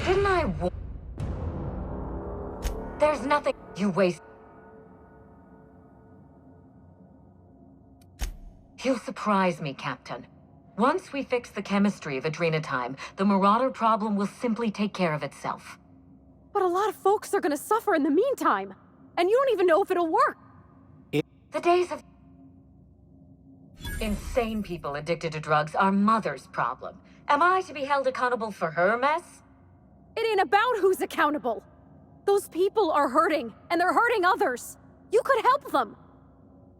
Didn't I There's nothing you waste. You'll surprise me, Captain. Once we fix the chemistry of Adrenatime, the Marauder problem will simply take care of itself. But a lot of folks are gonna suffer in the meantime. And you don't even know if it'll work. The days of insane people addicted to drugs are Mother's problem. Am I to be held accountable for her mess? It ain't about who's accountable. Those people are hurting, and they're hurting others. You could help them.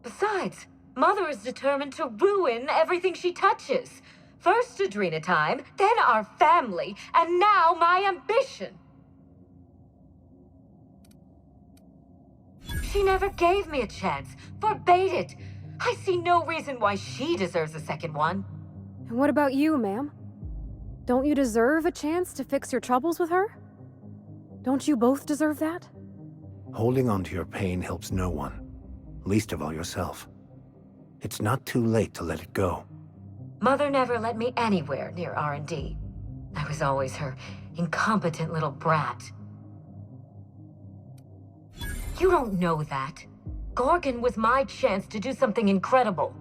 Besides, Mother is determined to ruin everything she touches. First Adrenatime, then our family, and now my ambition. She never gave me a chance, forbade it. I see no reason why she deserves a second one. And what about you, ma'am? Don't you deserve a chance to fix your troubles with her? Don't you both deserve that? Holding on to your pain helps no one, least of all yourself. It's not too late to let it go. Mother never let me anywhere near R&D. I was always her incompetent little brat. You don't know that. Gorgon was my chance to do something incredible.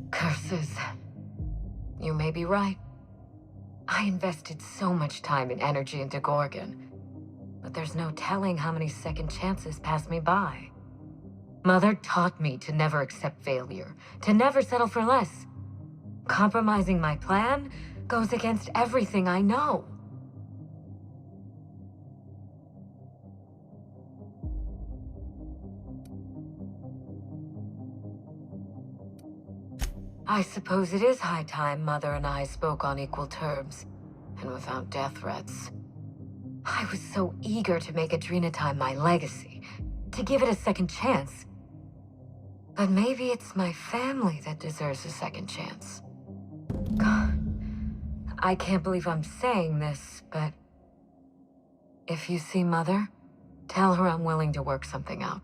Curses. You may be right. I invested so much time and energy into Gorgon, but there's no telling how many second chances passed me by. Mother taught me to never accept failure, to never settle for less. Compromising my plan goes against everything I know. I suppose it is high time Mother and I spoke on equal terms, and without death threats. I was so eager to make Adrenatime my legacy, to give it a second chance. But maybe it's my family that deserves a second chance. God, I can't believe I'm saying this, but if you see Mother, tell her I'm willing to work something out.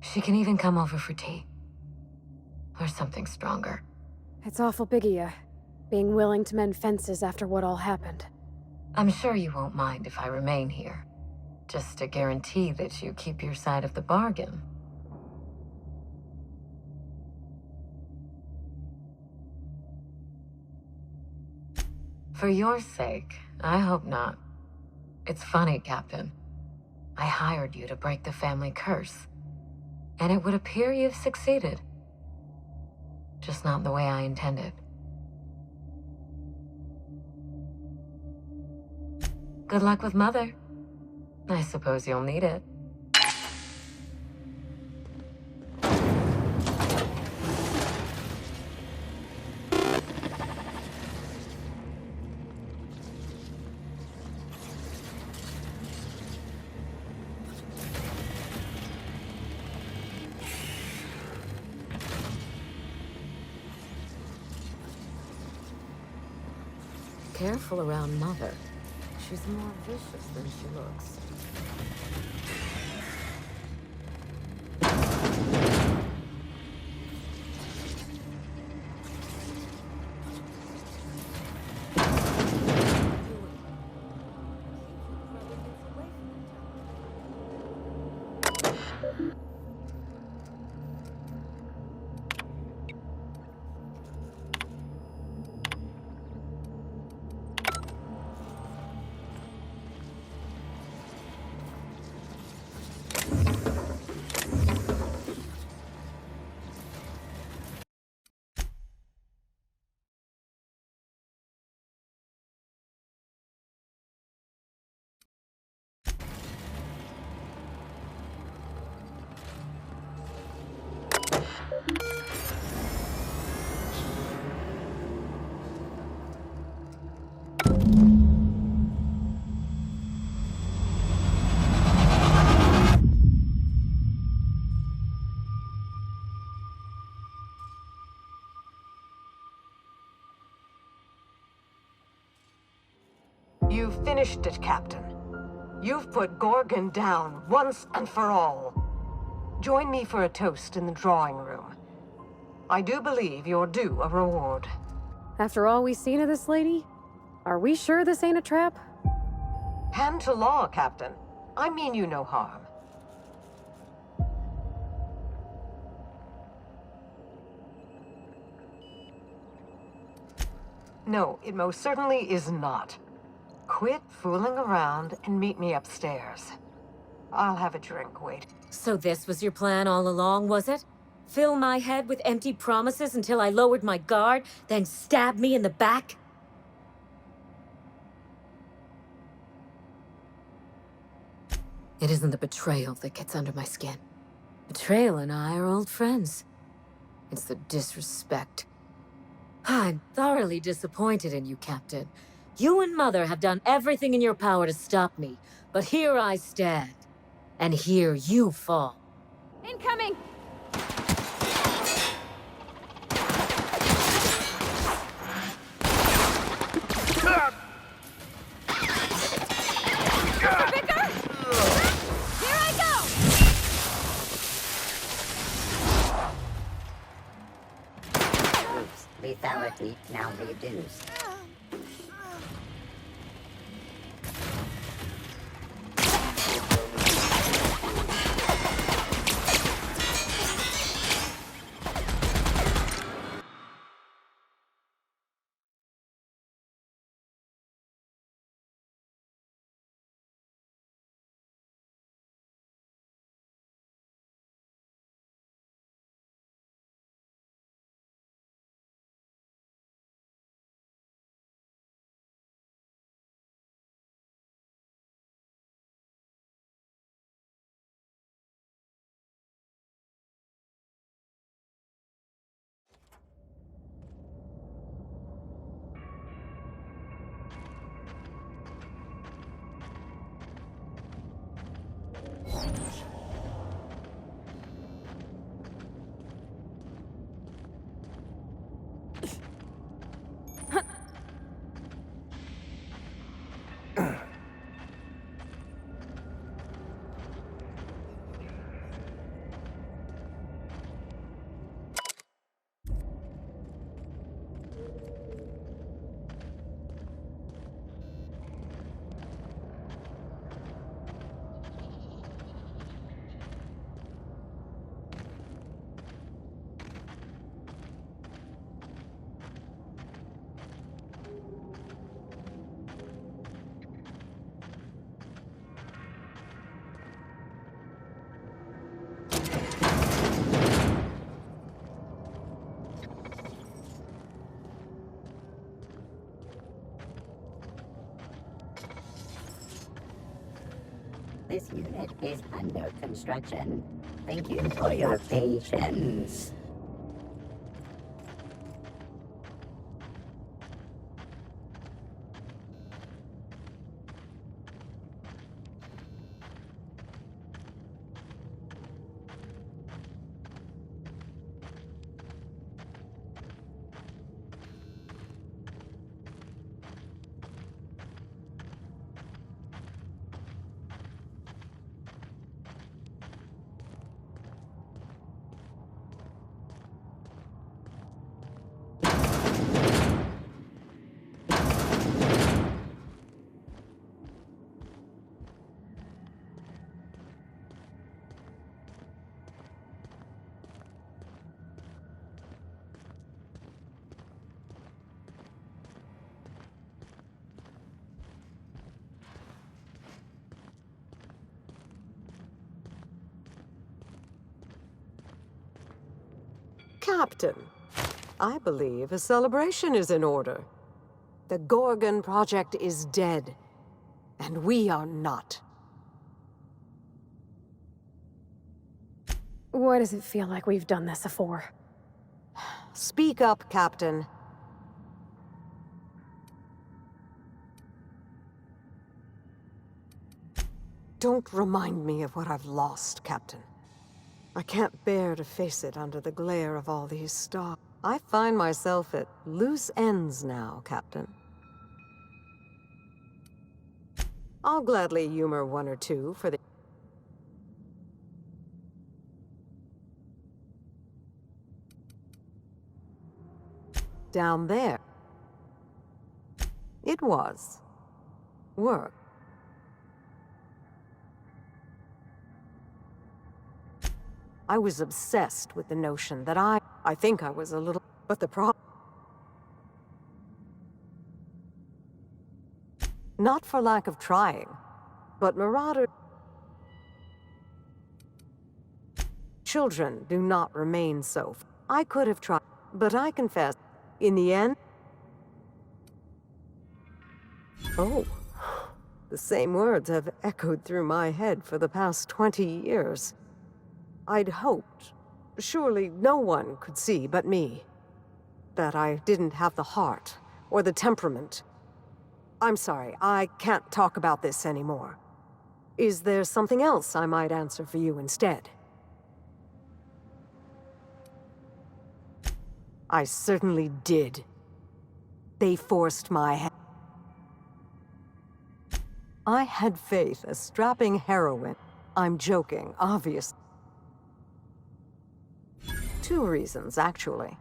She can even come over for tea. Or something stronger. It's awful big of you, being willing to mend fences after what all happened. I'm sure you won't mind if I remain here. Just to guarantee that you keep your side of the bargain. For your sake, I hope not. It's funny, Captain. I hired you to break the family curse. And it would appear you've succeeded. Just not the way I intended. Good luck with Mother. I suppose you'll need it. Careful around Mother. She's more vicious than she looks. You've finished it, Captain. You've put Gorgon down once and for all. Join me for a toast in the drawing room. I do believe you're due a reward. After all we've seen of this lady, are we sure this ain't a trap? Hand to law, Captain. I mean you no harm. No, it most certainly is not. Quit fooling around and meet me upstairs. I'll have a drink, wait. So this was your plan all along, was it? Fill my head with empty promises until I lowered my guard, then stab me in the back? It isn't the betrayal that gets under my skin. Betrayal and I are old friends. It's the disrespect. I'm thoroughly disappointed in you, Captain. You and Mother have done everything in your power to stop me, but here I stand. And here you fall. Incoming! Lethality now reduced. This unit is under construction. Thank you for your patience. Captain, I believe a celebration is in order. The Gorgon project is dead, and we are not. Why does it feel like we've done this before? Speak up, Captain. Don't remind me of what I've lost, Captain. I can't bear to face it under the glare of all these stars. I find myself at loose ends now, Captain. I'll gladly humor one or two for the... down there. It was. Work. I was obsessed with the notion that I think I was a little, but the problem. Not for lack of trying, but Marauder. Children do not remain so. I could have tried, but I confess, in the end. Oh, the same words have echoed through my head for the past 20 years. I'd hoped, surely no one could see but me, that I didn't have the heart or the temperament. I'm sorry, I can't talk about this anymore. Is there something else I might answer for you instead? I certainly did. They forced my hand. I had faith a strapping heroine. I'm joking, obviously. 2 reasons, actually.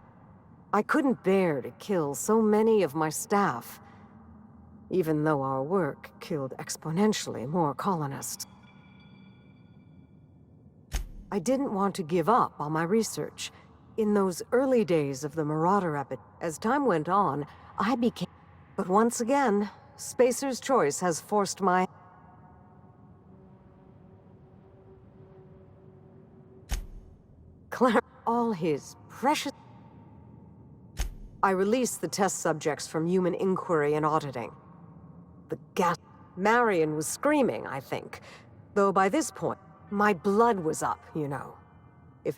I couldn't bear to kill so many of my staff, even though our work killed exponentially more colonists. I didn't want to give up on my research. In those early days of the Marauder epidemic, as time went on, I became... But once again, Spacer's Choice has forced my... all his precious... I released the test subjects from human inquiry and auditing. The gas... Marion was screaming, I think. Though by this point, my blood was up, you know. If...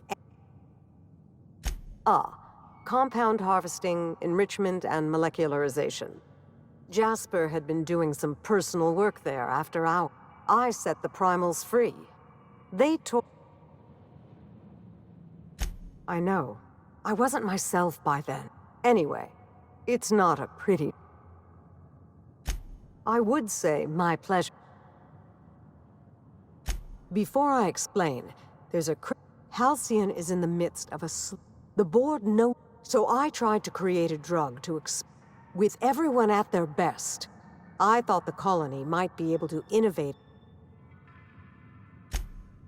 compound harvesting, enrichment, and molecularization. Jasper had been doing some personal work there after hours. I set the primals free. They took... I know. I wasn't myself by then. Anyway, it's not a pretty... I would say my pleasure. Before I explain, there's a... Halcyon is in the midst of a... The board knows... So I tried to create a drug to with everyone at their best. I thought the colony might be able to innovate.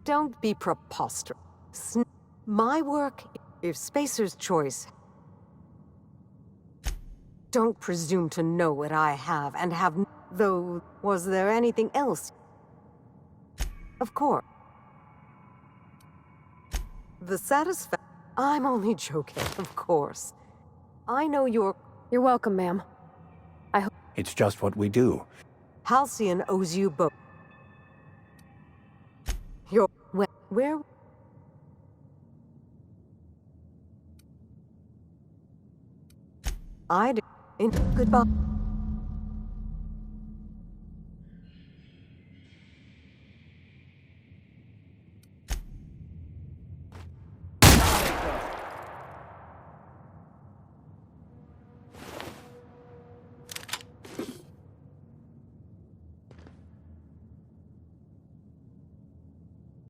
Don't be preposterous. My work, if Spacer's Choice... Don't presume to know what I have and have... Though, was there anything else? Of course. The satisfaction... I'm only joking, of course. I know you're... You're welcome, ma'am. I hope... It's just what we do. Halcyon owes you both. You're... Where... I... Goodbye.